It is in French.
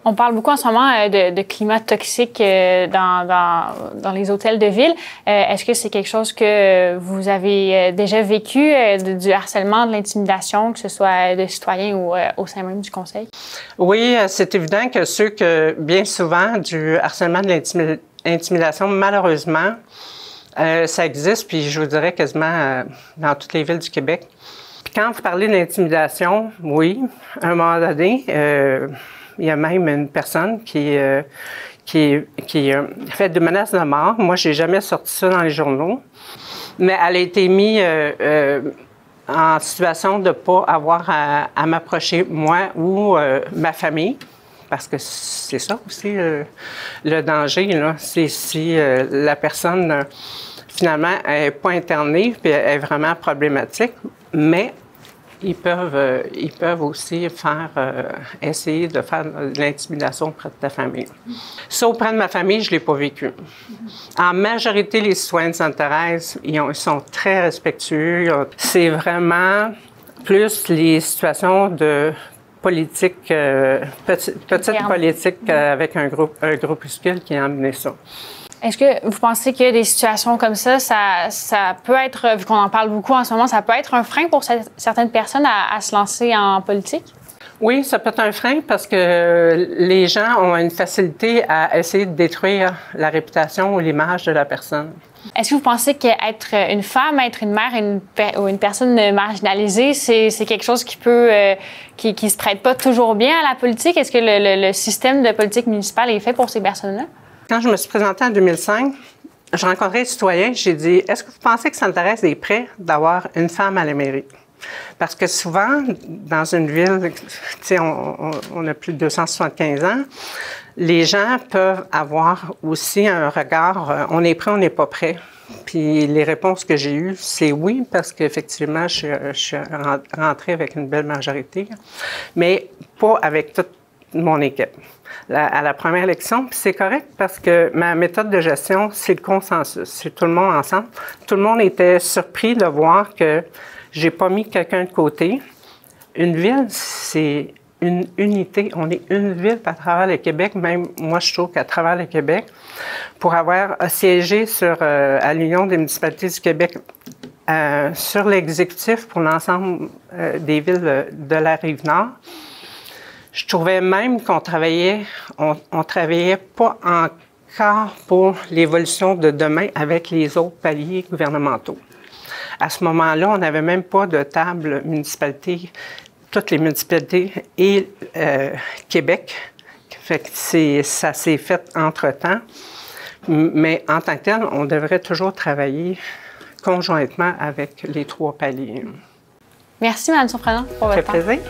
On parle beaucoup en ce moment de climat toxique dans les hôtels de ville. Est-ce que c'est quelque chose que vous avez déjà vécu, du harcèlement, de l'intimidation, que ce soit de citoyens ou au sein même du conseil? Oui, c'est évident que bien souvent, du harcèlement, de l'intimidation, malheureusement, ça existe, puis je vous dirais quasiment dans toutes les villes du Québec. Puis quand vous parlez d'intimidation, oui, à un moment donné, il y a même une personne qui fait des menaces de mort. Moi, je n'ai jamais sorti ça dans les journaux, mais elle a été mise en situation de ne pas avoir à m'approcher, moi ou ma famille. Parce que c'est ça aussi, le danger, là. C'est si la personne, finalement, n'est pas internée puis est vraiment problématique, mais ils peuvent aussi essayer de faire de l'intimidation auprès de ta famille. Ça, auprès de ma famille, je ne l'ai pas vécu. En majorité, les citoyens de Sainte-Thérèse, ils sont très respectueux. C'est vraiment plus les situations de politique, petite politique avec un groupuscule qui a amené ça. Est-ce que vous pensez que des situations comme ça peut être, vu qu'on en parle beaucoup en ce moment, ça peut être un frein pour certaines personnes à se lancer en politique? Oui, ça peut être un frein parce que les gens ont une facilité à essayer de détruire la réputation ou l'image de la personne. Est-ce que vous pensez qu'être une femme, être une mère ou une personne marginalisée, c'est quelque chose qui se prête pas toujours bien à la politique? Est-ce que le système de politique municipale est fait pour ces personnes-là? Quand je me suis présentée en 2005, je rencontrais un citoyen, j'ai dit « Est-ce que vous pensez que Sainte-Thérèse est prêt d'avoir une femme à la mairie? » Parce que souvent, dans une ville, on a plus de 275 ans, les gens peuvent avoir aussi un regard, on est prêt, on n'est pas prêt. Puis les réponses que j'ai eues, c'est oui, parce qu'effectivement, je suis rentrée avec une belle majorité, mais pas avec toute mon équipe. À la première élection, puis c'est correct parce que ma méthode de gestion, c'est le consensus, c'est tout le monde ensemble. Tout le monde était surpris de voir que j'ai pas mis quelqu'un de côté. Une ville, c'est une unité. On est une ville à travers le Québec, même moi je trouve qu'à travers le Québec, pour avoir siégé à l'Union des municipalités du Québec, sur l'exécutif pour l'ensemble des villes de la Rive-Nord, je trouvais même qu'on travaillait pas encore pour l'évolution de demain avec les autres paliers gouvernementaux. À ce moment-là, on n'avait même pas de table municipalité, toutes les municipalités et Québec. Fait que ça s'est fait entre-temps. Mais en tant que tel, on devrait toujours travailler conjointement avec les trois paliers. Merci, Mme Surprenant, pour votre temps. Ça fait plaisir.